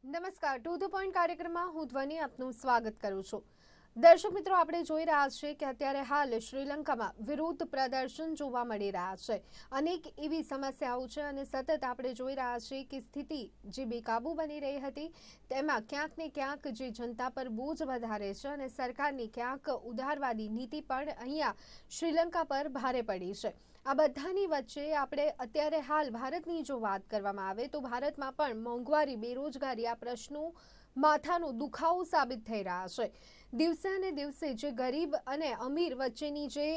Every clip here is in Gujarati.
નમસ્કાર, ટુ ધ પોઈન્ટ કાર્યક્રમમાં હું ધ્વનિ આપનું સ્વાગત કરું છું. દર્શક મિત્રો, આપણે જોઈ રહ્યા છીએ કે અત્યારે હાલ શ્રીલંકામાં વિરોધ પ્રદર્શન જોવા મળી રહ્યા છે. અનેક એવી સમસ્યાઓ છે અને સતત આપણે જોઈ રહ્યા છીએ કે સ્થિતિ જે બેકાબૂ બની રહી હતી તેમાં ક્યાંક ને ક્યાંક જે જનતા પર બોજ વધારે છે અને સરકારની ક્યાંક ઉદારવાદી નીતિ પણ અહીંયા શ્રીલંકા પર ભારે પડી છે. આ બધાની વચ્ચે આપણે અત્યારે હાલ ભારતની જો વાત કરવામાં આવે તો ભારતમાં પણ મોંઘવારી, બેરોજગારી આ પ્રશ્નો માથાનો દુખાવો સાબિત થઈ રહ્યા છે. દિવસે ને દિવસે જે ગરીબ અને અમીર વચ્ચેની જે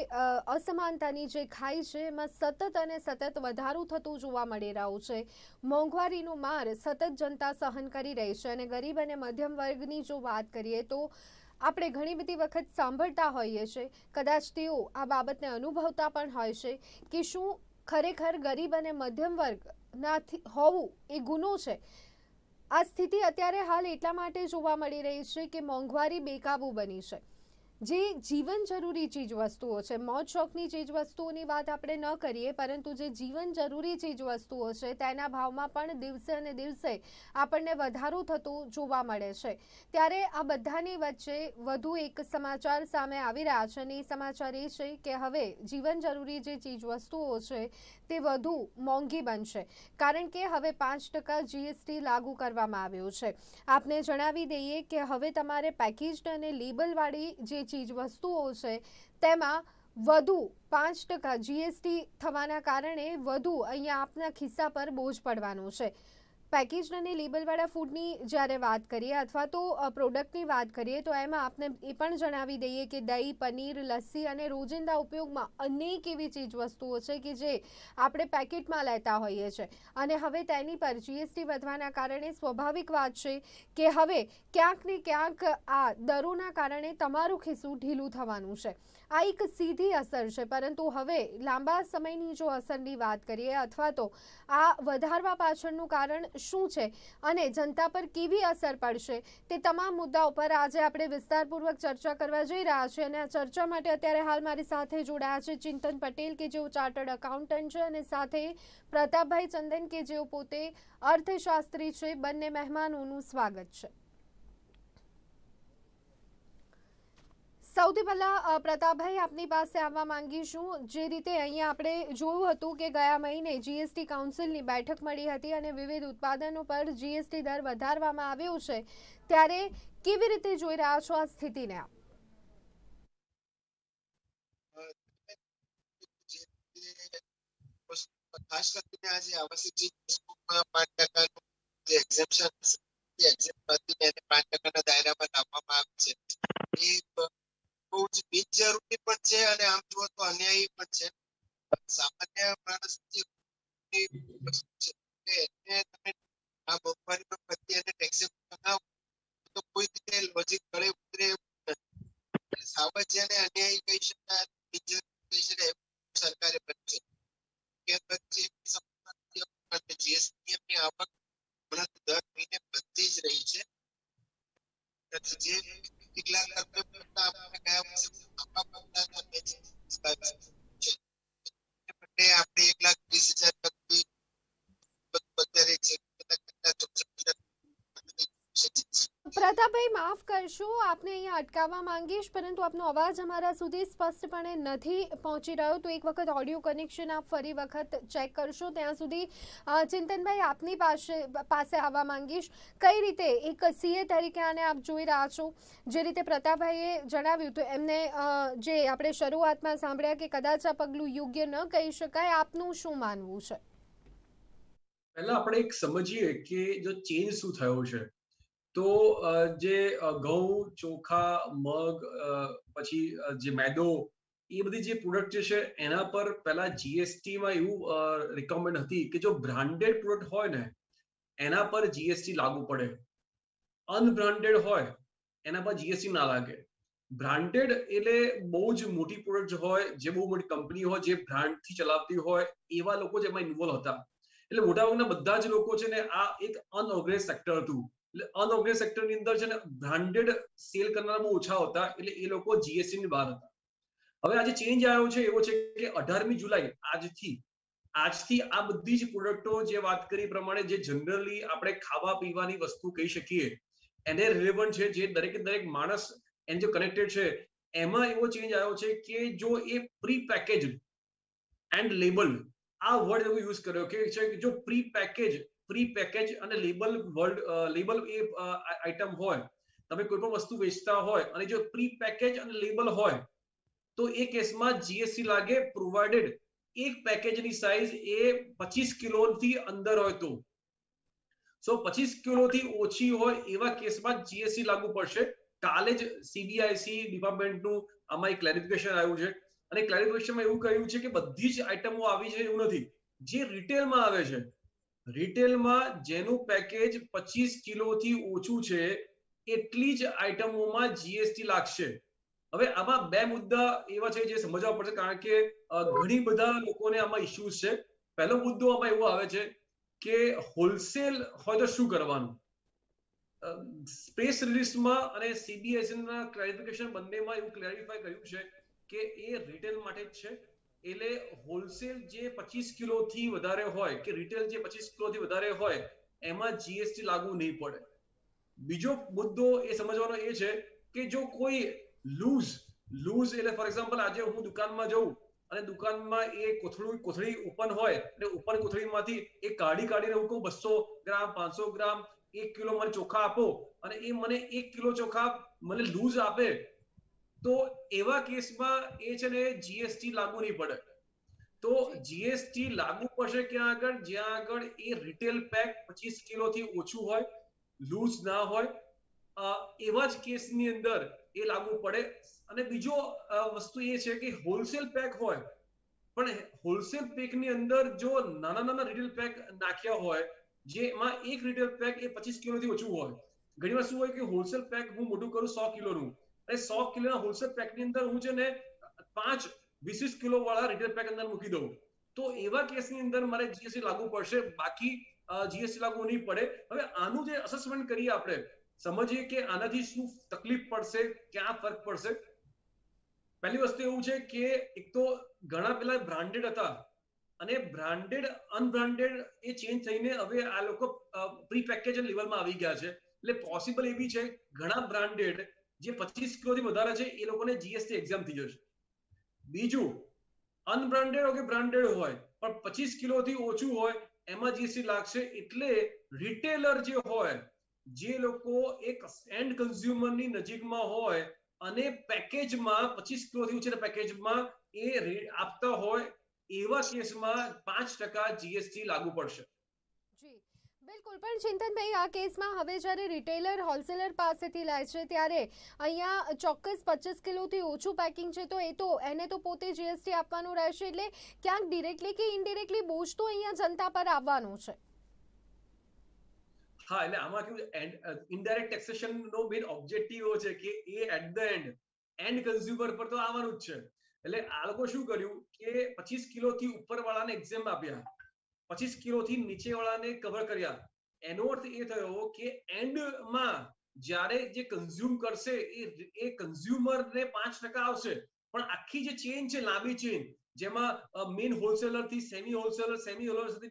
અસમાનતાની જે ખાઈ છે એમાં સતત અને સતત વધારો થતો જોવા મળી રહ્યો છે. મોંઘવારીનો માર સતત જનતા સહન કરી રહી છે અને ગરીબ અને મધ્યમ વર્ગની જો વાત કરીએ તો આપણે ઘણી બધી વખત સાંભળતા હોઈએ છીએ, કદાચ તેઓ આ બાબતને અનુભવતા પણ હોય છે કે શું ખરેખર ગરીબ અને મધ્યમ વર્ગના હોવું એ ગુનો છે. આ સ્થિતિ અત્યારે હાલ એટલા માટે જોવા મળી રહી છે કે મોંઘવારી બેકાબૂ બની છે. જે જીવન જરૂરી ચીજ વસ્તુઓ છે, મોજ શોખની ચીજ વસ્તુઓની વાત આપણે ન કરીએ, પરંતુ જે જીવન જરૂરી ચીજ વસ્તુઓ છે તેના ભાવમાં પણ દિવસે અને દિવસે આપણને વધારો થતો જોવા મળે છે. ત્યારે આ બધાની વચ્ચે વધુ એક સમાચાર સામે આવી રહ્યા છે અને એ સમાચાર એ છે કે હવે જીવન જરૂરી જે ચીજ વસ્તુઓ છે તે વધુ મોંઘી બનશે, કારણ કે હવે 5% જીએસટી લાગુ કરવામાં આવ્યું છે. આપને જણાવી દઈએ કે હવે તમારે પેકેજ્ડ અને લેબલવાળી જે ચીજ વસ્તુઓ છે તેમાં વધુ 5% જીએસટી થવાના કારણે વધુ અહીંયા આપના ખિસ્સા પર બોજ પડવાનો છે. પેકેજ અને લેબલવાળા ફૂડની જ્યારે વાત કરીએ અથવા તો પ્રોડક્ટની વાત કરીએ તો એમાં આપને એ પણ જણાવી દઈએ કે દહીં, પનીર, લસ્સી અને રોજિંદા ઉપયોગમાં અનેક એવી ચીજ વસ્તુઓ છે કે જે આપણે પેકેટમાં લેતા હોઈએ છીએ અને હવે તેની પર જીએસટી વધવાના કારણે સ્વાભાવિક વાત છે કે હવે ક્યાંક ને ક્યાંક આ દરોના કારણે તમારું ખિસ્સું ઢીલું થવાનું છે. આ એક સીધી અસર છે, પરંતુ હવે લાંબા સમયની જો અસરની વાત કરીએ અથવા તો આ વધારવા પાછળનું કારણ શું છે અને જનતા પર કેવી અસર પડશે તે તમામ મુદ્દાઓ પર આજે આપણે વિસ્તારપૂર્વક ચર્ચા કરવા જઈ રહ્યા છીએ. અને આ ચર્ચા માટે અત્યારે હાલ મારી સાથે જોડાયા છે ચિંતન પટેલ કે જેઓ ચાર્ટર્ડ એકાઉન્ટન્ટ છે અને સાથે પ્રતાપભાઈ ચંદન કે જેઓ પોતે અર્થશાસ્ત્રી છે. બંને મહેમાનોનું સ્વાગત છે. સૌથી પહેલા પ્રતાપભાઈ આપની પાસે આવવા માંગીશું. જે રીતે અહીંયા આપણે જોયું હતું કે ગયા મહિને જીએસટી કાઉન્સિલની બેઠક મળી હતી અને વિવિધ ઉત્પાદનો પર જીએસટી દર વધારવામાં આવ્યો છે, ત્યારે કેવી રીતે જોઈ રહ્યા છો આ સ્થિતિને આપ? ખાસ કરીને આજે આવશ્યક ચીજ વસ્તુમાં 5% જે એક્ઝેમ્પશન છે, એક્ઝેમ્પશન એને 5% દાયરામાં લાવવામાં આવે છે. એ બહુ જ બિનજરૂરી પણ છે અને આમ જુઓ તો અન્યાયી પણ છે. સામાન્ય માણસ જે વસ્તુ છે એને તમે આ મોંઘવારીનો પ્રત્યે એને ટેક્સેબલ બનાવો તો કોઈ રીતે લોજિક ગળે ઉતરે એવું નથી. સાવજ અને અન્યાયી કહી શકાય, બિનજરૂરી કહી શકાય એવું સરકારે કર્યું છે. જીએસટી ની આવક દર મહિને વધતી જ રહી છે. જે કેટલાક કરતા આપણે ગયા વર્ષે આપણે 1,30,000 અત્યારે છે. પ્રતાપભાઈ, માફ કરશો, આપને અહીંયા અટકાવવા માંગીશ, પરંતુ આપનો અવાજ અમારા સુધી સ્પષ્ટપણે નથી પહોંચી રહ્યો, તો એક વખત ઓડિયો કનેક્શન આપ ફરી વખત ચેક કરશો. ત્યાં સુધી ચિંતનભાઈ આપની પાસે આવવા માંગીશ. કઈ રીતે એક સીએ તરીકે આને આપ જોઈ રહ્યા છો? જે રીતે પ્રતાપભાઈએ જણાવ્યું તો એમને જે આપણે શરૂઆતમાં સાંભળ્યા કે કદાચ આ પગલું યોગ્ય ન કહી શકાય, આપનું શું માનવું છે? પહેલા આપણે એક સમજીએ કે જો ચેન્જ શું થયો છે. તો જે ઘઉં, ચોખા, મગ, પછી જે મેદો, એ બધી જે પ્રોડક્ટ છે એના પર પહેલા જીએસટીમાં એવું રિકમેન્ડ હતી કે જો બ્રાન્ડેડ પ્રોડક્ટ હોય ને એના પર જીએસટી લાગુ પડે. અનબ્રાન્ડેડ હોય એના પર જીએસટી ના લાગે. બ્રાન્ડેડ એટલે બહુ જ મોટી પ્રોડક્ટ હોય, જે બહુ મોટી કંપની હોય, જે બ્રાન્ડથી ચલાવતી હોય, એવા લોકો જ એમાં ઇન્વોલ્વ હતા. એટલે મોટાભાગના બધા જ લોકો છે ને આ એક અનઓર્ગેનાઇઝ સેક્ટર હતું. એટલે અનઓર્ગેનાઇઝ સેક્ટરની અંદર છે ને બ્રાન્ડેડ સેલ કરનારા બહુ ઓછા હતા, એટલે એ લોકો જીએસટી ની બહાર હતા. હવે આજે ચેન્જ આવ્યો છે એવો છે કે 18મી જુલાઈ આજથી આજથી આ બધી જ પ્રોડક્ટો જે વાત કરી પ્રમાણે જે જનરલી આપણે ખાવા પીવાની વસ્તુ કહી શકીએ એને રિલેવન્ટ છે, જે દરેક માણસ એને જો કનેક્ટેડ છે, એમાં એવો ચેન્જ આવ્યો છે કે જો એ પ્રી પેકેજ એન્ડ લેબલ આ વર્ડ એવો યુઝ કર્યો કે જો પ્રી પેકેજ અને લેબલ એ આઈટમ હોય, તમે કોઈ પણ વસ્તુ વેચતા હોય અને જો પ્રી પેકેજ અને લેબલ હોય તો એ કેસમાં જીએસટી લાગે, પ્રોવાઇડેડ એક પેકેજની સાઇઝ એ 25 કિલોથી અંદર હોય તો. સો 25 કિલોથી ઓછી હોય એવા કેસમાં જીએસટી લાગુ પડશે. કાલે જ સીબીઆઈસી ડિપાર્ટમેન્ટનું આમાં એક ક્લેરિફિકેશન આવ્યું છે અને ક્લેરિફિકેશનમાં એવું કહ્યું છે કે બધી જ આઈટમો આવી છે એવું નથી. જે રિટેલમાં આવે છે, રિટેલમાં જેનું પેકેજ 25 કિલોથી ઓછું છે એટલી જ આઈટમોમાં જીએસટી લાગશે. હવે આમાં બે મુદ્દા એવા છે જે સમજવા પડશે, કારણ કે ઘણી બધા લોકોને આમાં ઇશ્યુઝ છે. પહેલો મુદ્દો આમાં એવો આવે છે કે હોલસેલ હોય તો શું કરવાનું. સ્પેસ રિલીઝમાં અને સીબીએસઈના ક્લેરિફિકેશન બંનેમાં એવું ક્લેરિફાય કર્યું છે કે એ રિટેલ માટે જ છે. એટલે હોલસેલ જે 25 કિલોથી વધારે હોય કે રિટેલ જે 25 કિલોથી વધારે હોય એમાં જીએસટી લાગુ નહીં પડે. બીજો મુદ્દો એ સમજવાનો એ છે કે જો કોઈ લૂઝ એટલે ફોર એક્ઝામ્પલ આજે હું દુકાનમાં જઉં અને દુકાનમાં એ કોથળી ઓપન હોય એટલે ઓપન કોથળીમાંથી એ કાઢીને હું કહું 200 ગ્રામ 500 ગ્રામ 1 કિલો મને ચોખા આપો અને એ મને 1 કિલો ચોખા મને લૂઝ આપે તો એવા કેસમાં એ છે ને જીએસટી લાગુ નહીં પડે. તો જીએસટી લાગુ પડશે ક્યાં આગળ? જ્યાં આગળ એ રિટેલ પેક 25 કિલોથી ઓછું હોય, લૂઝ ના હોય, એવા જ કેસની અંદર એ લાગુ પડે. અને બીજો વસ્તુ એ છે કે હોલસેલ પેક હોય પણ હોલસેલ પેકની અંદર જો નાના રિટેલ પેક નાખ્યા હોય જેમાં એક રિટેલ પેક એ 25 કિલોથી ઓછું હોય. ઘણી વાર શું હોય કે હોલસેલ પેક હું મોટું કરું 100 કિલોનું અને 100 કિલોના હોલસેલ પેકની અંદર હું છે ને 5 20 કિલો વાળા રિટેલ પેક અંદર મૂકી દઉં તો એવા કેસની અંદર મારે જીએસટી લાગુ પડશે, બાકી જીએસટી લાગુ નહીં પડે. હવે આનું જે અસેસમેન્ટ કરીએ આપણે સમજીએ કે આનાથી શું તકલીફ પડશે, ક્યાં ફરક પડશે. પહેલી વસ્તુ એવું છે કે એક તો ઘણા પેલા બ્રાન્ડેડ હતા અને બ્રાન્ડેડ અનબ્રાન્ડેડ એ ચેન્જ થઈને હવે આ લોકો પ્રી પેકેજ લેવલમાં આવી ગયા છે. એટલે પોસિબલ એવી છે ઘણા બ્રાન્ડેડ જે 25 કિલોથી વધારે છે એ લોકોને જીએસટી એક્ઝામ થઈ જશે. બીજું અનબ્રાન્ડેડ હોય કે બ્રાન્ડેડ હોય પણ 25 કિલોથી ઓછું હોય એમાં જીએસટી લાગશે. એટલે રિટેલર જે હોય, જે લોકો એક એન્ડ કન્ઝ્યુમરની નજીકમાં હોય અને પેકેજમાં 25 કિલોથી ઓછા પેકેજમાં એ આપતા હોય એવા કેસમાં 5% જીએસટી લાગુ પડશે. જી બિલકુલ. પણ ચિંતનભાઈ, આ કેસમાં હવે જ્યારે રિટેલર હોલસેલર પાસેથી લે છે ત્યારે અહીંયા ચોક્કસ 25 કિલોથી ઓછું પેકિંગ છે તો એને તો પોતે જીએસટી આપવાનું રહેશે. એટલે ક્યાંક ડિરેક્ટલી કે ઇનડિરેક્ટલી બોજ તો અહીંયા જનતા પર આવવાનું છે. હા, એટલે આમાં કેવું ઇનડાયરેક્ટ ટેક્સેશન નો મેઇન ઓબ્જેક્ટિવ છે કે A at the and consumer પર તો આવવાનું જ છે. એટલે આ લોકો શું કર્યું કે 25 કિલોથી ઉપર વાળાને એક્ઝેમ આપ્યા, 25 કિલોથી નીચે વાળાને કવર કર્યા. એનો અર્થ એ થયો કે એન્ડમાં જ્યારે જે કન્ઝ્યુમ કરશે એ કન્ઝ્યુમરને 5% આવશે. પણ આખી જે ચેન છે, લાંબી ચેન, જેમાં મેઇન હોલસેલર થી સેમી હોલસેલર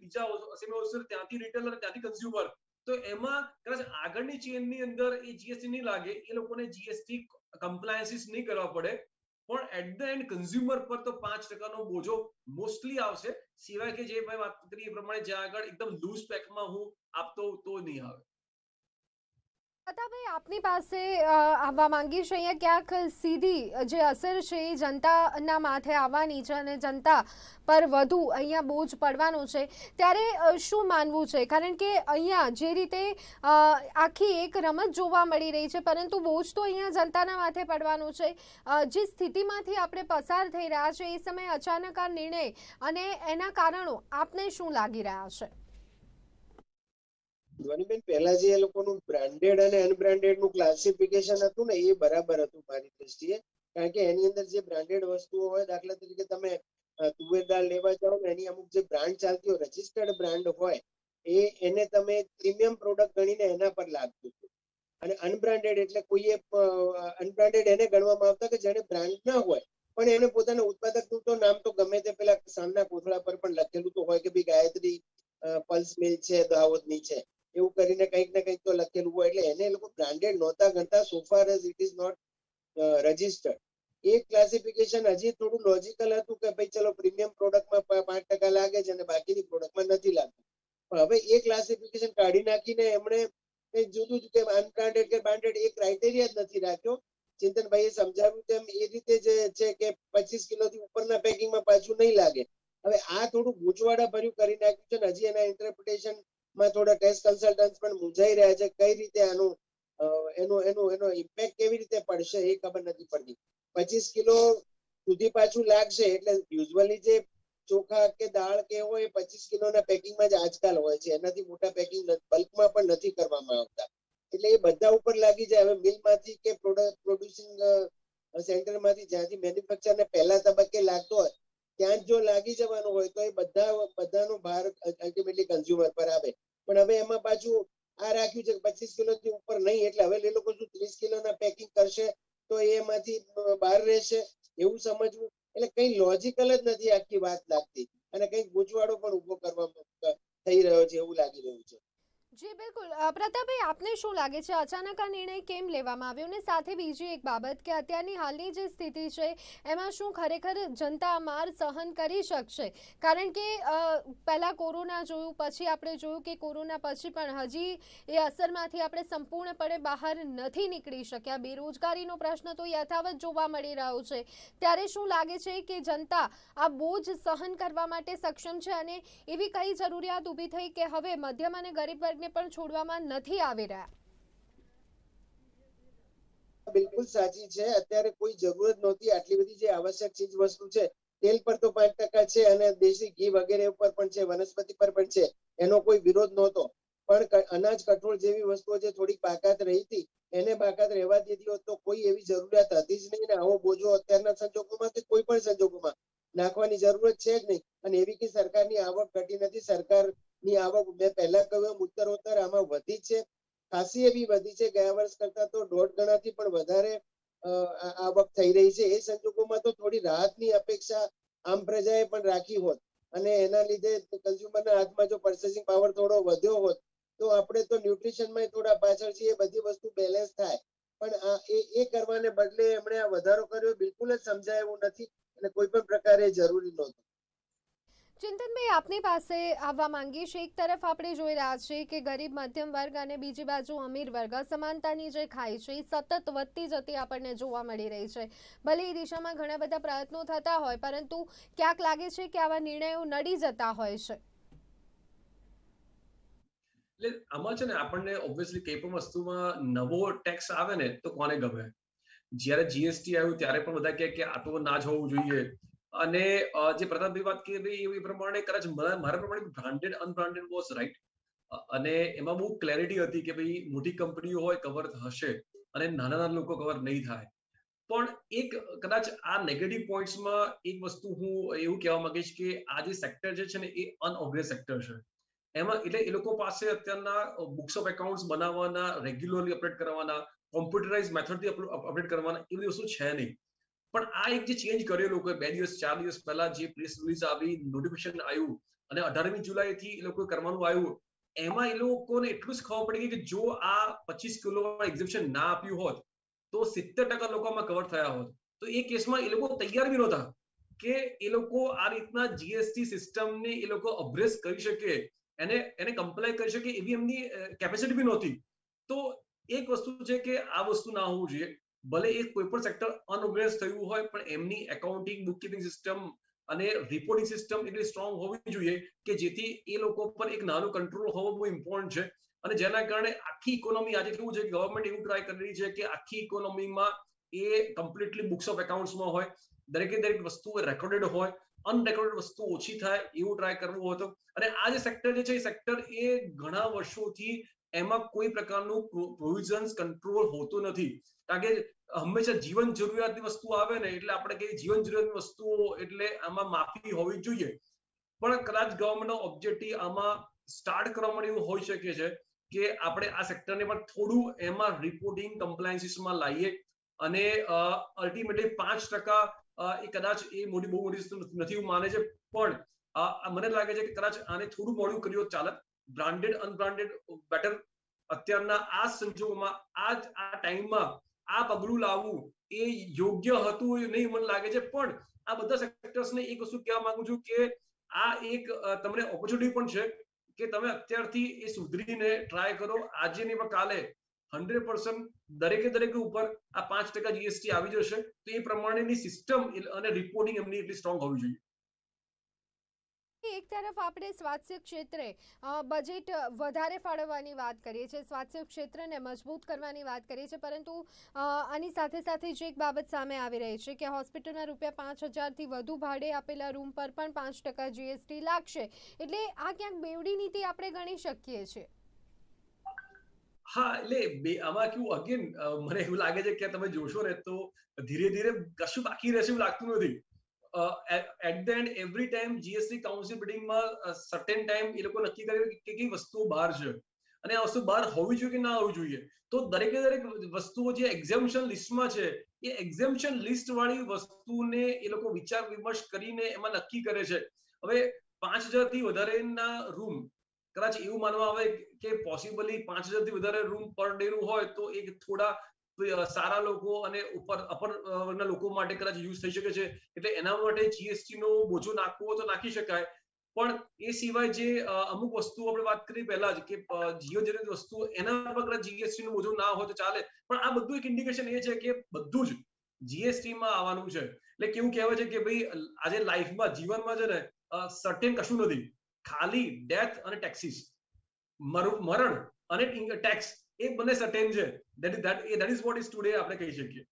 બીજા સેમી હોલસેલર, ત્યાંથી રિટેલર, ત્યાંથી કન્ઝ્યુમર, તો એમાં કદાચ આગળની ચેનની અંદર એ જીએસટી નહીં લાગે, એ લોકોને જીએસટી કમ્પ્લાયન્સીસ નહીં કરવા પડે. પણ એટ ધ એન્ડ કન્ઝ્યુમર પર તો 5%નો બોજો મોસ્ટલી આવશે. સિવાય કે જે ભાઈ વાત કરી એ પ્રમાણે જ્યાં આગળ એકદમ લૂઝ પેકમાં હું આપતો તો નહીં આવે. પ્રતાપભાઈ, આપની પાસે આવવા માંગીશ. અહીંયા ક્યાંક સીધી જે અસર છે એ જનતાના માથે આવવાની છે અને જનતા પર વધુ અહીંયા બોજ પડવાનો છે. ત્યારે શું માનવું છે? કારણ કે અહીંયા જે રીતે આખી એક રમત જોવા મળી રહી છે પરંતુ બોજ તો અહીંયા જનતાના માથે પડવાનું છે. જે સ્થિતિમાંથી આપણે પસાર થઈ રહ્યા છે એ સમયે અચાનક આ નિર્ણય અને એના કારણો આપને શું લાગી રહ્યા છે? ધ્વનિબેન, પહેલા જે એ લોકોનું બ્રાન્ડેડ અને અનબ્રાન્ડેડ નું ક્લાસિફિકેશન હતું ને એ બરાબર હતું મારી દ્રષ્ટિએ. કારણ કે એની અંદર જે બ્રાન્ડેડ વસ્તુઓ હોય, દાખલા તરીકે તમે તુવેર દાળ લેવા જાઓ ને એની અમુક જે બ્રાન્ડ ચાલતી હોય, રજિસ્ટર્ડ બ્રાન્ડ હોય, એને તમે પ્રીમિયમ પ્રોડક્ટ ગણીને એના પર લાગતું હતું. અને અનબ્રાન્ડેડ એટલે કોઈએ અનબ્રાન્ડેડ એને ગણવામાં આવતા કે જેને બ્રાન્ડ ના હોય પણ એને પોતાના ઉત્પાદકનું તો નામ તો ગમે તે પેલા સામના કોથળા પર પણ લખેલું તો હોય કે ભાઈ ગાયત્રી પલ્સ મિલ છે, દાહોદની છે, એવું કરીને કંઈક ને કંઈક તો લખેલું હોય. એટલે એને એ લોકો બ્રાન્ડેડ નહોતા ગણતા so far as it is not registered. એક ક્લાસિફિકેશન હજી થોડું લોજિકલ હતું કે ભાઈ ચલો પ્રીમિયમ પ્રોડક્ટમાં 5% લાગે છે અને બાકીની પ્રોડક્ટમાં નથી લાગતું. પણ હવે એ ક્લાસિફિકેશન કાઢી નાખીને એમણે કંઈક જુદું જ કે અનબ્રાન્ડેડ કે બ્રાન્ડેડ એ ક્રાઇટેરિયા જ નથી રાખ્યો. ચિંતનભાઈએ સમજાવ્યું તેમ એ રીતે જે છે કે 25 કિલોથી ઉપરના પેકિંગમાં પાછું નહીં લાગે. હવે આ થોડું ગૂંચવાડા ભર્યું કરી નાખ્યું છે ને હજી એના ઇન્ટરપ્રિટેશન માં થોડા ટેસ્ટ કન્સલ્ટન્ટ પણ મૂંઝાઈ રહ્યા છે. કઈ રીતે આનું એનો ઇમ્પેક્ટ કેવી રીતે પડશે એ ખબર નથી પડતી. 25 કિલો સુધી પાછું લાગશે એટલે યુઝ્યુઅલી જે ચોખા કે દાળ કે હોય 25 કિલોના પેકિંગમાં જ આજકાલ હોય છે. એનાથી મોટા પેકિંગ બલ્કમાં પણ નથી કરવામાં આવતા. એટલે એ બધા ઉપર લાગી જાય. હવે મિલમાંથી કે પ્રોડ્યુસિંગ સેન્ટરમાંથી જ્યાંથી મેન્યુફેક્ચર ને પહેલા તબક્કે લાગતો હોય ત્યાં જ જો લાગી જવાનું હોય તો એ બધાનો ભાર અલ્ટિમેટલી કન્ઝ્યુમર પર આવે. પણ હવે એમાં પાછું આ રાખ્યું છે કે 25 કિલોથી ઉપર નહીં. એટલે હવે એ લોકો શું 30 કિલોના પેકિંગ કરશે તો એમાંથી બહાર રહેશે એવું સમજવું. એટલે કઈ લોજિકલ જ નથી આખી વાત લાગતી અને કઈક ગૂંચવાડો પણ ઉભો કરવામાં થઈ રહ્યો છે એવું લાગી રહ્યું છે. જી બિલકુલ. પ્રતાપભાઈ, આપને શું લાગે છે અચાનક આ નિર્ણય કેમ લેવામાં આવ્યો? અને સાથે બીજી એક બાબત કે અત્યારની હાલની જે સ્થિતિ છે એમાં શું ખરેખર જનતા માર સહન કરી શકશે? કારણ કે પહેલાં કોરોના જોયું, પછી આપણે જોયું કે કોરોના પછી પણ હજી એ અસરમાંથી આપણે સંપૂર્ણપણે બહાર નથી નીકળી શક્યા. બેરોજગારીનો પ્રશ્ન તો યથાવત જોવા મળી રહ્યો છે. ત્યારે શું લાગે છે કે જનતા આ બોજ સહન કરવા માટે સક્ષમ છે? અને એવી કઈ જરૂરિયાત ઊભી થઈ કે હવે મધ્યમ અને ગરીબ વર્ગને પણ છોડવામાં નથી આવી રહ્યા? બિલકુલ સાચી છે. અત્યારે કોઈ જરૂરત નહોતી. આટલી બધી જે આવશ્યક ચીજ વસ્તુ છે તેલ પર તો 5% છે અને દેશી ઘી વગેરે ઉપર પણ છે, વનસ્પતિ પર પણ છે, એનો કોઈ વિરોધ નહોતો. પણ અનાજ કઠોળ જેવી વસ્તુઓ જે થોડીક બાકાત રહી હતી એને બાકાત રહેવા દીધી હોત તો કોઈ એવી જરૂરિયાત હતી જ નહીં ને આવો બોજો અત્યારના સંજોગોમાં કે કોઈ પણ સંજોગોમાં નાખવાની જરૂરત છે જ નહીં. અને એવી કે સરકારની આવક ઘટી નથી. સરકારની આવક મેં પહેલા કહ્યું એમ ઉત્તરોત્તર આમાં વધી છે, ખાસી એવી વધી છે. ગયા વર્ષ કરતા તો 1.5 ગણાથી પણ વધારે આવક થઈ રહી છે. એ સંજોગોમાં તો થોડી રાહતની અપેક્ષા આમ પ્રજાએ પણ રાખી હોત અને એના લીધે કન્ઝ્યુમરના હાથમાં જો પર્ચેસિંગ પાવર થોડો વધ્યો હોત તો આપણે તો ન્યુટ્રિશનમાં થોડા પાછળ છીએ, એ બધી વસ્તુ બેલેન્સ થાય. પણ એ કરવાને બદલે એમણે આ વધારો કર્યો બિલકુલ જ સમજાય એવું નથી અને કોઈ પણ પ્રકારે જરૂરી નહોતું. ચિંતનભાઈ, આપની પાસે આવવા માંગીએ છીએ. એક તરફ આપણે જોઈ રહ્યા છીએ કે ગરીબ મધ્યમ વર્ગ અને બીજી બાજુ અમીર વર્ગ અસમાનતાની જે ખાઈ છે એ સતત વધતી જતી આપણને જોવા મળી રહી છે. ભલે એ દિશામાં ઘણા બધા પ્રયત્નો થતા હોય પરંતુ ક્યાંક લાગે છે કે આવા નિર્ણયો નડી જતા હોય છે. એટલે આમાં છે ને આપણને ઓબ્વિયસલી કઈ પણ વસ્તુમાં નવો ટેક્સ આવે ને તો કોને ગમે? જ્યારે જીએસટી આવ્યું ત્યારે પણ બધા કહે કે આ તો ના જ હોવું જોઈએ. અને જે પ્રતાપભાઈ વાત કરી એ પ્રમાણે કદાચ મારા પ્રમાણે બ્રાન્ડેડ અનબ્રાન્ડેડ વોઝ રાઈટ. અને એમાં બહુ ક્લેરિટી હતી કે ભાઈ મોટી કંપનીઓ હોય કવર હશે અને નાના નાના લોકો કવર નહીં થાય. પણ એક કદાચ આ નેગેટિવ પોઈન્ટ્સમાં એક વસ્તુ હું એવું કહેવા માંગીશ કે આ જે સેક્ટર જે છે ને એ અનઓબ્વિયસ સેક્ટર છે. એમાં એટલે એ લોકો પાસે અત્યારના બુક્સ ઓફ એકાઉન્ટ્સ બનાવવાના, રેગ્યુલરલી અપડેટ કરવાના, કોમ્પ્યુટરાઇઝ મેથડથી અપડેટ કરવાના એ બધી વસ્તુ છે નહીં. પણ આ એક જે ચેન્જ કર્યો લોકોએ 2 દિવસ 4 દિવસ પહેલા જે પ્રેસ રિલીઝ આવી, નોટિફિકેશન આવ્યું અને 18મી જુલાઈથી એ લોકો કરવાનું આવ્યું, એમાં એ લોકોને એટલું જ ખબર પડી કે જો આ 25 કિલો એક્ઝિબિશન ના આપ્યું હોત તો 70% લોકોમાં કવર થયા હોત. તો એ કેસમાં એ લોકો તૈયાર બી નહોતા કે એ લોકો આ રીતના જીએસટી સિસ્ટમને એ લોકો અબ્રેસ કરી શકે, એને કમ્પ્લાય કરી શકે એવી એમની કેપેસિટી બી નહોતી. તો એક વસ્તુ છે કે આ વસ્તુ ના હોવું જોઈએ. ભલે એ કોઈ પણ સેક્ટર અનઓબ્વિયસ થયું હોય પણ એમની એકાઉન્ટિંગ, બુકકીપિંગ સિસ્ટમ અને રિપોર્ટિંગ સિસ્ટમ એટલી સ્ટ્રોંગ હોવી જોઈએ કે જેથી એ લોકો પર એક નાનો કંટ્રોલ હોવો બહુ ઇમ્પોર્ટન્ટ છે. અને જેના કારણે આખી ઇકોનોમી આજે કેવું છે, ગવર્મેન્ટ એવું ટ્રાય કરી રહી છે કે આખી ઇકોનોમીમાં એ કમ્પ્લીટલી બુક્સ ઓફ એકાઉન્ટ્સમાં હોય, દરેકે દરેક વસ્તુ રેકોર્ડેડ હોય, અનરેકોર્ડેડ વસ્તુ ઓછી થાય એવું ટ્રાય કરવું હતું. અને આ જે સેક્ટર જે છે એ સેક્ટર એ ઘણા વર્ષોથી એમાં કોઈ પ્રકારનું પ્રોવિઝન્સ કંટ્રોલ હોતું નથી. કારણ કે હંમેશા જીવન જરૂરિયાતની વસ્તુ આવે ને એટલે આપણે કહીએ જીવન જરૂરિયાતની વસ્તુઓ એટલે આમાં માફી હોવી જોઈએ. પણ કદાચ ગવર્મેન્ટનો ઓબ્જેક્ટિવ આમાં સ્ટાર્ટ કરવા માટે એવું હોઈ શકે છે કે આપણે આ સેક્ટરને પણ થોડું એમાં રિપોર્ટિંગ કમ્પ્લાયન્સીસમાં લાવીએ અને અલ્ટિમેટલી 5% એ કદાચ એ બહુ મોટી વસ્તુ નથી એવું માને છે, પણ મને લાગે છે કે કદાચ આને થોડું મોડું કર્યું ચાલે. Branded unbranded better. અત્યારના આ સંજોગોમાં આ ટાઈમમાં આ પગલું લાવવું એ યોગ્ય હતું એ નહીં મને લાગે છે. પણ આ બધા સેક્ટર્સને એક વસ્તુ કહેવા માંગુ છું કે આ એક તમને ઓપોર્ચ્યુનિટી પણ છે કે તમે અત્યારથી એ સુધરીને ટ્રાય કરો. આજે નહીં પણ કાલે 100% દરેક ઉપર આ 5% જીએસટી આવી જશે, તો એ પ્રમાણેની સિસ્ટમ અને રિપોર્ટિંગ એમની એટલી સ્ટ્રોંગ હોવી જોઈએ. એક તરફ આપણે સ્વાસ્થ્ય ક્ષેત્રે બજેટ વધારે ફાળવવાની વાત કરીએ છીએ, સ્વાસ્થ્ય ક્ષેત્રને મજબૂત કરવાની વાત કરીએ છીએ, પરંતુ આની સાથે સાથે જે એક બાબત સામે આવી રહી છે કે હોસ્પિટલના ₹5,000થી વધુ ભાડે આપેલા રૂમ પર પણ 5% જીએસટી લાગશે, એટલે આ ક્યાંક બેવડી નીતિ આપણે ગણી શકીએ છીએ. હા, એટલે આમાં કેવું અગેન મને એવું લાગે છે કે તમે જોશો ને તો ધીરે ધીરે કશું બાકી રહેશે એવું લાગતું નથી. At the end every time GST council મિટિંગમાં સર્ટેન ટાઈમ એ લોકો નક્કી કરે કે કઈ વસ્તુઓ બહાર છે અને આ વસ્તુ બહાર હોવી જોઈએ કે ના હોવી જોઈએ. તો દરેક વસ્તુઓ જે એક્ઝેમ્પશન લિસ્ટમાં છે એ એક્ઝેમ્પશન લિસ્ટ વાળી વસ્તુને એ લોકો વિચાર વિમર્શ કરીને એમાં નક્કી કરે છે. હવે 5,000થી વધારેના રૂમ કદાચ એવું માનવા આવે કે પોસિબલી 5,000થી વધારે રૂમ પર ડે નું હોય તો એ થોડા સારા લોકો અને અપર વર્ગના લોકો માટે કદાચ યુઝ થઈ શકે છે. એટલે એના માટે જીએસટી નો બોજો નાખવો તો નાખી શકાય. પણ એ સિવાય જે અમુક વસ્તુઓ આપણે વાત કરી પહેલા જ કે જીઓજનિત વસ્તુઓ એના પર જીએસટી નો બોજો ના હોય તો ચાલે. પણ આ બધું એક ઇન્ડિકેશન એ છે કે બધું જ જીએસટી માં આવવાનું છે. એટલે કેવું કહેવાય છે કે ભાઈ આજે લાઈફમાં જીવનમાં છે ને સર્ટેન કશું નથી, ખાલી ડેથ અને ટેક્સીસ. મરણ અને ટેક્સ એ બંને સર્ટેન છે. That is what is today આપણે કહી શકીએ.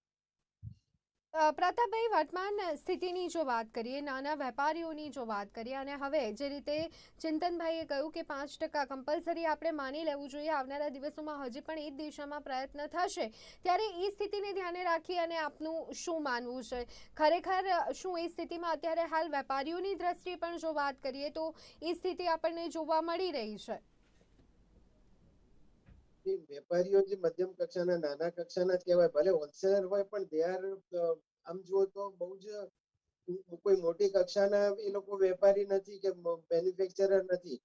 પ્રતાપભાઈ, વર્તમાન સ્થિતિની જો વાત કરીએ, નાના વેપારીઓની જો વાત કરીએ, અને હવે જે રીતે ચિંતનભાઈએ કહ્યું કે 5% કમ્પલસરી આપણે માની લેવું જોઈએ, આવનારા દિવસોમાં હજી પણ એ જ દિશામાં પ્રયત્ન થશે, ત્યારે એ સ્થિતિને ધ્યાને રાખી અને આપનું શું માનવું છે? ખરેખર શું એ સ્થિતિમાં અત્યારે હાલ વેપારીઓની દ્રષ્ટિએ પણ જો વાત કરીએ તો એ સ્થિતિ આપણને જોવા મળી રહી છે? વેપારીઓ જે મધ્યમ કક્ષાના નાના કક્ષાના જ કહેવાય, ભલે હોલસેલર હોય પણ દે આર આમ જુઓ તો બહુ જ કોઈ મોટી કક્ષાના એ લોકો વેપારી નથી કે મેન્યુફેક્ચરર નથી.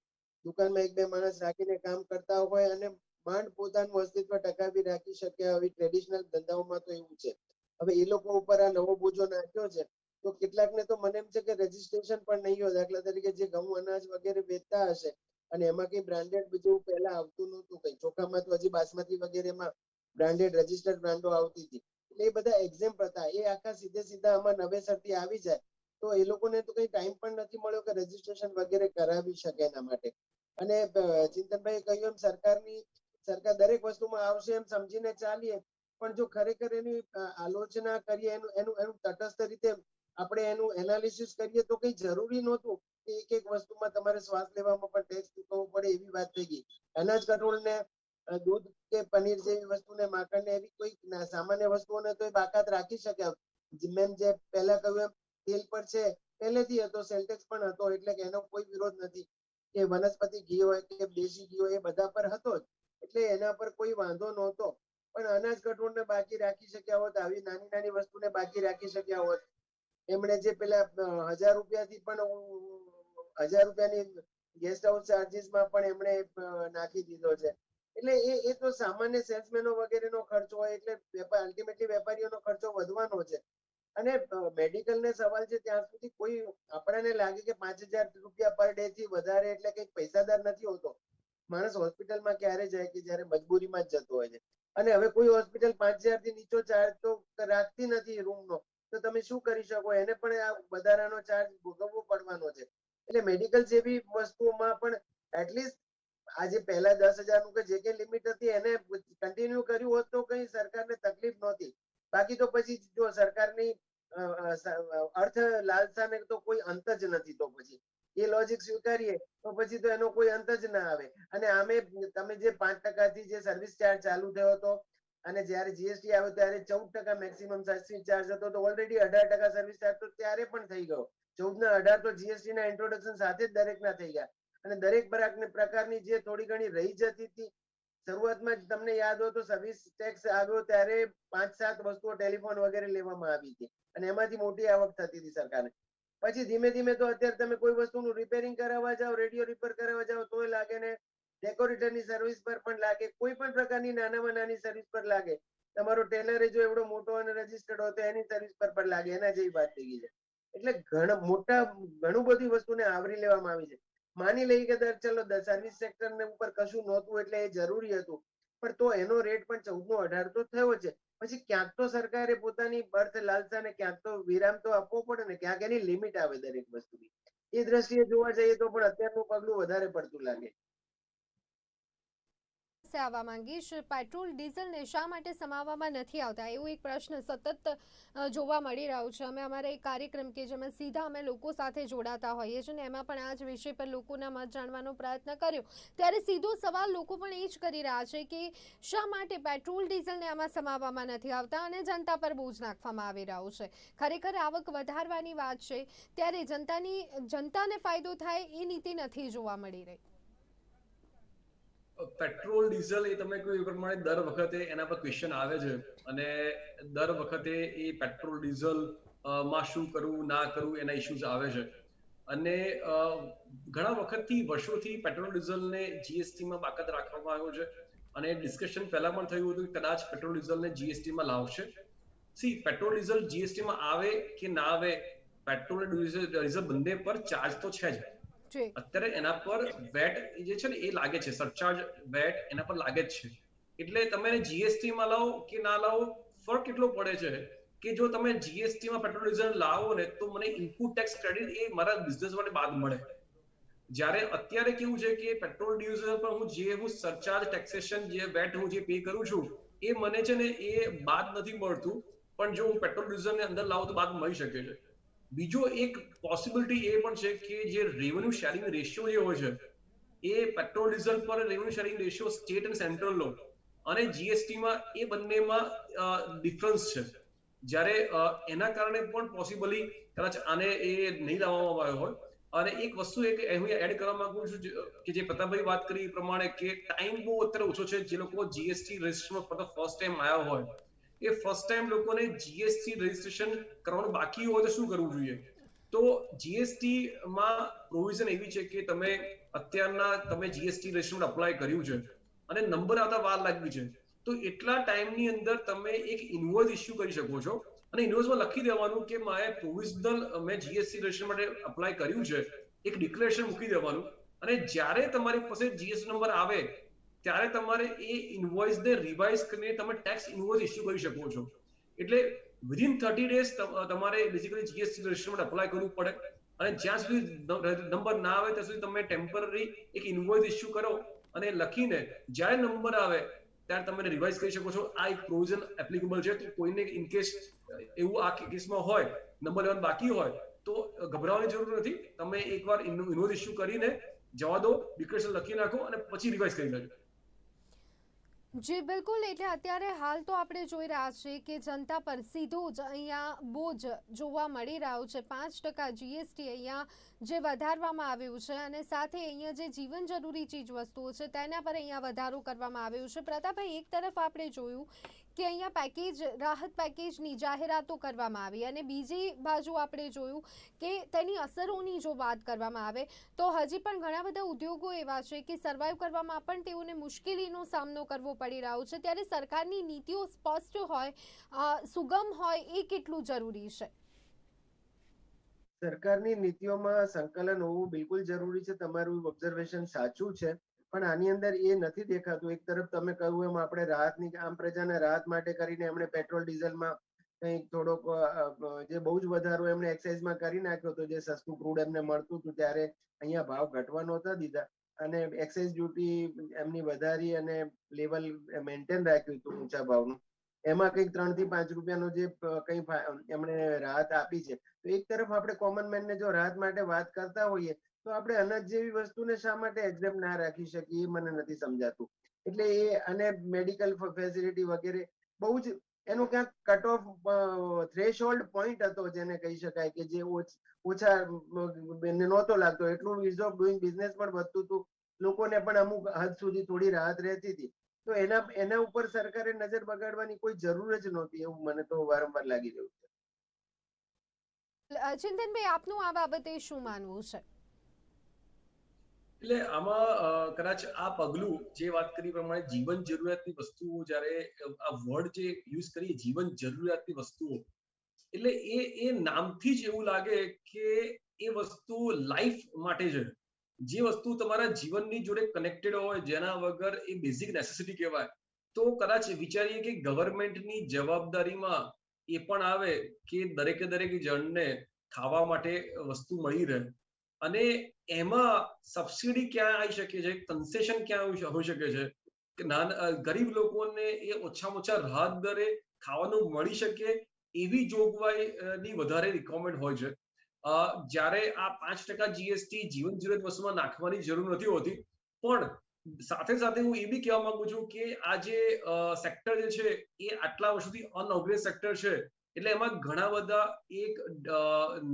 દુકાનમાં એક બે માણસ રાખીને કામ કરતા હોય અને માંડ પોતાનું અસ્તિત્વ ટકાવી રાખી શકે આવી ટ્રેડિશનલ ધંધાઓમાં તો એવું છે. હવે એ લોકો ઉપર આ નવો બોજો નાખ્યો છે તો કેટલાકને તો મને એમ છે કે રજીસ્ટ્રેશન પણ નહીં હોય. દાખલા તરીકે જે ઘઉં અનાજ વગેરે વેચતા હશે અને એમાં કઈ બ્રાન્ડેડ બીજું પહેલા આવતું નહોતું, કઈ ચોખામાં તો હજી બાસમતી વગેરેમાં બ્રાન્ડેડ રજીસ્ટર્ડ બ્રાન્ડો આવતી હતી. એટલે એ બધા એક્ઝેમ્પ હતા. એ આખા સીધે આમાં નવેસરથી આવી જાય તો એ લોકોને તો કઈ ટાઈમ પણ નથી મળ્યો કે રજીસ્ટ્રેશન વગેરે કરાવી શકે એના માટે. અને ચિંતનભાઈ કહ્યું એમ સરકાર દરેક વસ્તુમાં આવશે એમ સમજીને ચાલીએ, પણ જો ખરેખર એની આલોચના કરીએ, એનું તટસ્થ રીતે આપણે એનું એનાલિસિસ કરીએ તો કઈ જરૂરી નહોતું કે એક વસ્તુમાં તમારે શ્વાસ લેવામાં પણ ટેક્સ ચૂકવવો પડે એવી વાત થઈ ગઈ. અનાજ કઠોળ ને દૂધ કે પનીર જેવી વસ્તુને માખણ ને એવી કોઈ સામાન્ય વસ્તુઓને તો બાકાત રાખી શકે. મેં જે પહેલા કહ્યું એમ તેલ પર છે પહેલેથી હતો, સેલ ટેક્સ પણ હતો, એટલે કે એનો કોઈ વિરોધ નથી. કે વનસ્પતિ ઘી હોય કે દેશી ઘી હોય એ બધા પર હતો જ, એટલે એના પર કોઈ વાંધો નહોતો. પણ અનાજ કઠોળને બાકી રાખી શક્યા હોત, આવી નાની નાની વસ્તુને બાકી રાખી શક્યા હોત. એમણે જે પેલા ₹1,000 પણ ₹1,000 ગેસ્ટ હાઉસ ચાર્જીસમાં પણ એમણે નાખી દીધો છે. એટલે એ તો સામાન્ય સેલ્સમેનો વગેરેનો ખર્ચો હોય, એટલે અલ્ટિમેટલી વેપારીઓનો ખર્ચો વધવાનો છે. અને મેડિકલ ને સવાલ છે ત્યાં સુધી કોઈ આપણને લાગે કે ₹5,000 પર ડે થી વધારે એટલે કઈ પૈસાદાર નથી હોતો. માણસ હોસ્પિટલમાં ક્યારે જાય કે જયારે મજબૂરીમાં જ જતો હોય છે. અને હવે કોઈ હોસ્પિટલ 5,000 થી નીચો ચાર્જ તો રાખતી નથી રૂમનો, તો તમે શું કરી શકો? એને પણ આ વધારાનો ચાર્જ ભોગવવો પડવાનો છે. એટલે મેડિકલ જેવી વસ્તુઓમાં પણ એટલીસ્ટ આજે પહેલા 10,000 નું કે જે કઈ લિમિટ હતી એને કન્ટિન્યુ કર્યું હોત તો કઈ સરકારને તકલીફ નહોતી. બાકી તો પછી જો સરકારની અર્થ લાલસાને તો કોઈ અંત જ નથી. તો પછી એ લોજિક સ્વીકારીએ તો પછી તો એનો કોઈ અંત જ ના આવે. અને આમે તમે જે 5% થી જે સર્વિસ ચાર્જ ચાલુ થયો હતો અને જયારે જીએસટી આવ્યો ત્યારે 14% મેક્સિમમ સર્વિસ ચાર્જ હતો, તો ઓલરેડી 18% સર્વિસ ચાર્જ તો ત્યારે પણ થઈ ગયો. 14 ને 18 તો જીએસટી ના ઇન્ટ્રોડક્શન સાથે જ દરેક ના થઈ ગયા. અને દરેક પ્રકારની જે થોડી ઘણી રહી જતી હતી શરૂઆતમાં જ તમને યાદ હોય તો સર્વિસ ટેક્સ આવ્યો ત્યારે 5-7 વસ્તુઓ ટેલિફોન વગેરે લેવામાં આવી હતી અને એમાંથી મોટી આવક થતી હતી સરકારને. પછી ધીમે ધીમે તો અત્યારે તમે કોઈ વસ્તુનું રિપેરિંગ કરાવવા જાઓ, રેડિયો રિપેર કરાવવા જાઓ તોય લાગે ને ડેકોરેટરની સર્વિસ પર પણ લાગે, કોઈ પણ પ્રકારની નાનામાં નાની સર્વિસ પર લાગે. તમારો ટેલરે જો એવડો મોટો અને રજીસ્ટર્ડ હોય તો એની સર્વિસ પર પણ લાગે, એના જેવી વાત થઈ ગઈ છે. એટલે ઘણું બધી વસ્તુને આવરી લેવામાં આવી છે. માની લઈએ કે ચલો સર્વિસ સેક્ટર ને ઉપર કશું નહોતું એટલે એ જરૂરી હતું, પણ તો એનો રેટ પણ 14 નો 18 તો થયો છે. પછી ક્યાંક તો સરકારે પોતાની બર્થ લાલસાને ક્યાંક તો વિરામ તો આપવો પડે ને, ક્યાંક એની લિમિટ આવે દરેક વસ્તુની. એ દ્રષ્ટિએ જોવા જઈએ તો પણ અત્યારનું પગલું વધારે પડતું લાગે. આવવા માંગીશ, પેટ્રોલ ડીઝલને શા માટે સમાવવામાં નથી આવતા એવો એક પ્રશ્ન સતત જોવા મળી રહ્યો છે. અમે અમારા એક કાર્યક્રમ કે જેમાં સીધા અમે લોકો સાથે જોડાતા હોઈએ છીએ ને એમાં પણ આ જ વિષય પર લોકોના મત જાણવાનો પ્રયત્ન કર્યો, ત્યારે સીધો સવાલ લોકો પણ એ જ કરી રહ્યા છે કે શા માટે પેટ્રોલ ડીઝલને આમાં સમાવવામાં નથી આવતા અને જનતા પર બોજ નાખવામાં આવી રહ્યો છે. ખરેખર આવક વધારવાની વાત છે ત્યારે જનતાને ફાયદો થાય એ નીતિ નથી જોવા મળી રહી. પેટ્રોલ ડીઝલ એ તમે કહ્યું એ પ્રમાણે દર વખતે એના પર ક્વેશ્ચન આવે છે અને દર વખતે એ પેટ્રોલ ડીઝલ માં શું કરવું ના કરવું એના ઇશ્યુઝ આવે છે. અને ઘણા વખતથી વર્ષોથી પેટ્રોલ ડીઝલને જીએસટીમાં બાકાત રાખવામાં આવ્યો છે અને ડિસ્કશન પહેલા પણ થયું હતું કે કદાચ પેટ્રોલ ડીઝલને જીએસટીમાં લાવશે. પેટ્રોલ ડીઝલ જીએસટીમાં આવે કે ના આવે, પેટ્રોલ ડીઝલ બંને પર ચાર્જ તો છે જ. અત્યારે એના પર વેટ જે છે ને એ લાગે છે, સરચાર્જ વેટ એના પર લાગે જ છે. એટલે તમે જીએસટી માં લાવો કે ના લાવો ફરક કેટલો પડે છે કે જો તમે જીએસટી માં પેટ્રોલ ડીઝલ લાવો ને તો મને ઇનપુટ ટેક્સ ક્રેડિટ એ મારા બિઝનેસ માટે બાદ મળે. જ્યારે અત્યારે કેવું છે કે પેટ્રોલ ડીઝલ પર હું સરચાર્જ ટેક્સેશન જે વેટ હું જે પે કરું છું એ મને છે ને એ બાદ નથી મળતું, પણ જો હું પેટ્રોલ ડીઝલ ને અંદર લાવું તો બાદ મળી શકે છે. બીજો એક પોસિબિલિટી એ પણ છે કે જે રેવન્યુ શેરિંગ રેશિયો જે હોય છે એ પેટ્રોલ ડીઝલ પર રેવન્યુ શેરિંગ રેશિયો સ્ટેટ અને સેન્ટ્રલ નો અને જીએસટીમાં એ બંનેમાં ડિફરન્સ છે. જ્યારે એના કારણે પણ પોસિબલી કદાચ આને એ નહીં લાવવામાં આવ્યો હોય. અને એક વસ્તુ હું એડ કરવા માંગુ છું કે જે પ્રતાપભાઈ વાત કરી એ પ્રમાણે કે ટાઈમ બહુ અત્યારે ઓછો છે. જે લોકો GST registration for the first time આવ્યા હોય એ ફર્સ્ટ ટાઈમ લોકોને જીએસટી રજિસ્ટ્રેશન કરવાનું બાકી હોય તો શું કરવું જોઈએ? તો જીએસટી માં પ્રોવિઝન એવી છે કે તમે જીએસટી રજિસ્ટ્રેશન અપ્લાય કર્યું છે અને નંબર આવતા વાર લાગી છે તો એટલા ટાઈમની અંદર તમે એક ઇનવોઇસ ઇસ્યુ કરી શકો છો અને ઇનવોઇસમાં લખી દેવાનું કે મારે પ્રોવિઝનલ મેં જીએસટી રજિસ્ટ્રેશન માટે અપ્લાય કર્યું છે, એક ડિક્લેરેશન મૂકી દેવાનું અને જ્યારે તમારી પાસે જીએસટી નંબર આવે ત્યારે તમારે એ ઇનવોઇસને રિવાઇઝ કરીને તમે ટેક્સ ઇનવોઇસ ઇસ્યુ કરી શકો છો. એટલે વિધિન 30 ડેઝ તમારે બેઝિકલી જીએસટી રજિસ્ટ્રેશન માટે અપ્લાય કરવું પડે અને જ્યાં સુધી નંબર ના આવે ત્યાં સુધી તમે ટેમ્પરરી એક ઇનવોઇસ ઇસ્યુ કરો અને લખીને જ્યારે નંબર આવે ત્યારે તમે રિવાઇઝ કરી શકો છો. આ એક પ્રોવિઝન એપ્લિકેબલ છે. તો કોઈને ઇનકેસ એવું આ કેસમાં હોય નંબર લેવાનું બાકી હોય તો ગભરાવાની જરૂર નથી. તમે એકવાર ઇનવોઇસ ઇસ્યુ કરીને જવા દો, ડિક્લેરેશન લખી નાખો અને પછી રિવાઇઝ કરી લેજો. જી બિલકુલ, એટલે અત્યારે હાલ તો આપણે જોઈ રહ્યા છીએ કે જનતા પર સીધું જ અહીંયા બોજ જોવા મળી રહ્યો છે. 5% જીએસટી અહીંયા જે વધારવામાં આવ્યું છે અને સાથે અહીંયા જે જીવન જરૂરી ચીજ વસ્તુઓ છે તેના પર અહીંયા વધારો કરવામાં આવ્યો છે. પ્રતાપભાઈ, એક તરફ આપણે જોયું કે અહીંયા રાહત પેકેજની જાહેરાતો કરવામાં આવી અને બીજી બાજુ આપણે જોયું કે તેની અસરોની જો વાત કરવામાં આવે તો હજી પણ ઘણા બધા ઉદ્યોગો એવા છે કે સર્વાઈવ કરવામાં પણ તેઓને મુશ્કેલીનો સામનો કરવો પડી રહ્યો છે. ત્યારે સરકારની નીતિઓ સ્પષ્ટ હોય, સુગમ હોય એ કેટલું જરૂરી છે? સરકારની નીતિઓમાં સંકલન હોવું બિલકુલ જરૂરી છે. તમારું ઓબ્ઝર્વેશન સાચું છે, પણ આની અંદર એ નથી દેખાતું. એક તરફ તમે કહ્યું એમ આપણે રાહતની આમ પ્રજાને રાહત માટે કરીને એમણે પેટ્રોલ ડીઝલમાં કંઈક થોડોક જે બહુ જ વધારો એમણે એક્સાઇઝમાં કરી નાખ્યો હતો. જે સસ્તું ક્રૂડ એમને મળતું હતું ત્યારે અહીંયા ભાવ ઘટવા નહોતા દીધા અને એક્સાઇઝ ડ્યુટી એમની વધારી અને લેવલ મેન્ટેન રાખ્યું હતું ઊંચા ભાવનું. એમાં કંઈક 3 થી 5 રૂપિયાનો જે કંઈ એમણે રાહત આપી છે. તો એક તરફ આપણે કોમન મેનને જો રાહત માટે વાત કરતા હોઈએ તો આપણે અનાજ જેવી વસ્તુને શા માટે એક્ઝેમ્પ ના રાખી શકીએ એ મને નથી સમજાતું. એટલે એ અને મેડિકલ ફેસિલિટી વગેરે બહુ જ એનો ક્યાંક કટ ઓફ થ્રેશોલ્ડ પોઈન્ટ હતો જેને કહી શકાય કે જે ઓછા નહોતો લાગતો. એટલું ઇઝ ઓફ ડુઈંગ બિઝનેસ પણ વધતું હતું, લોકોને પણ અમુક હદ સુધી થોડી રાહત રહેતી હતી. તો એના ઉપર સરકારે નજર બગાડવાની કોઈ જરૂર જ નહોતી, એવું મને તો વારંવાર લાગી રહ્યું છે. ચિંતનભાઈ, આપનું આ બાબતે શું માનવું છે? એટલે આમાં કદાચ આ પગલું જે વાત કરી પ્રમાણે જીવન જરૂરિયાતની વસ્તુઓ, જ્યારે આ વર્ડ જે યુઝ કરીએ જીવન જરૂરિયાતની વસ્તુઓ, એટલે એ નામથી જ એવું લાગે કે એ વસ્તુ લાઈફ માટે છે. જે વસ્તુ તમારા જીવનની જોડે કનેક્ટેડ હોય, જેના વગર એ બેઝિક નેસેસિટી કહેવાય, તો કદાચ વિચારીએ કે ગવર્મેન્ટની જવાબદારીમાં એ પણ આવે કે દરેક જણને ખાવા માટે વસ્તુ મળી રહે. અને એમાં સબસિડી ક્યાં આવી શકે છે, કન્સેશન ક્યાં હોઈ શકે છે કે ગરીબ લોકોને એ ઓછામાં ઓછા રાહત દરે ખાવાનું મળી શકે એવી જોગવાઈની વધારે રિક્વાયરમેન્ટ હોય છે. જ્યારે આ 5% જીએસટી જીવન જરૂરિયાત વસ્તુમાં નાખવાની જરૂર નથી હોતી. પણ સાથે સાથે હું એ બી કહેવા માંગુ છું કે આ જે સેક્ટર જે છે એ આટલા વર્ષોથી અનઓર્ગેનાઇઝ સેક્ટર છે, એટલે એમાં ઘણા બધા એક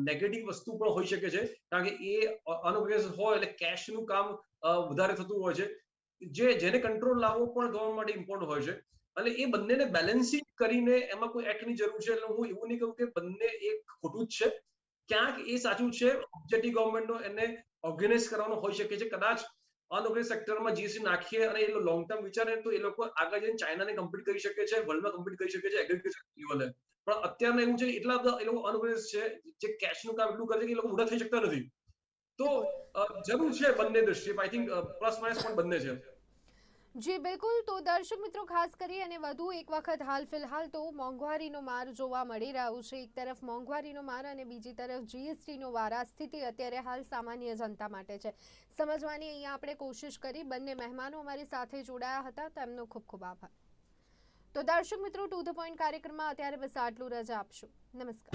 નેગેટિવ વસ્તુ પણ હોઈ શકે છે, કારણ કે એ અનઓર્ગેનાઇઝ હોય એટલે કેશનું કામ વધારે થતું હોય છે, જેને કંટ્રોલ લાવવો પણ ગવર્મેન્ટ માટે ઇમ્પોર્ટન્ટ હોય છે. અને એ બંનેને બેલેન્સિંગ કરીને એમાં કોઈ એક્ટની જરૂર છે. એટલે હું એવું નહીં કહું કે બંને એક ખોટું જ છે. ક્યાંક એ સાચું છે, ઓબ્જેક્ટિવ ગવર્મેન્ટનો એને ઓર્ગેનાઇઝ કરવાનો હોઈ શકે છે. કદાચ અનઓર્ગેનાઇઝ સેક્ટરમાં જીએસટી નાખીએ અને એ લોંગ ટર્મ વિચારે તો એ લોકો આગળ જઈને ચાઇનાને કમ્પીટ કરી શકે છે, વર્લ્ડમાં કમ્પીટ કરી શકે છે એગ્રીકલ્ચર લેવલે. પણ અત્યારે એવું છે, એટલા બધા એ લોકો અનઓર્ગેનાઇઝ છે, જે કેશનું કામ એટલું કરે છે કે એ લોકો મોટા થઈ શકતા નથી. તો જરૂર છે બંને દ્રષ્ટિએ. આઈ થિંક પ્લસ માઇનસ પણ બંને છે. જી બિલકુલ. તો દર્શક મિત્રો, ખાસ કરી અને વધુ એક વખત હાલ ફિલહાલ તો મોંઘવારીનો માર જોવા મળી રહ્યું છે. એક તરફ મોંઘવારીનો માર અને બીજી તરફ જીએસટીનો વાર. આ સ્થિતિ અત્યારે હાલ સામાન્ય જનતા માટે છે. સમજવાની અહીંયા આપણે કોશિશ કરી. બંને મહેમાનો અમારી સાથે જોડાયા હતા, તેમનો ખૂબ ખૂબ આભાર. તો દર્શક મિત્રો, ટુ ધ પોઈન્ટ કાર્યક્રમમાં અત્યારે બસ આટલું. રજા આપશું. નમસ્કાર.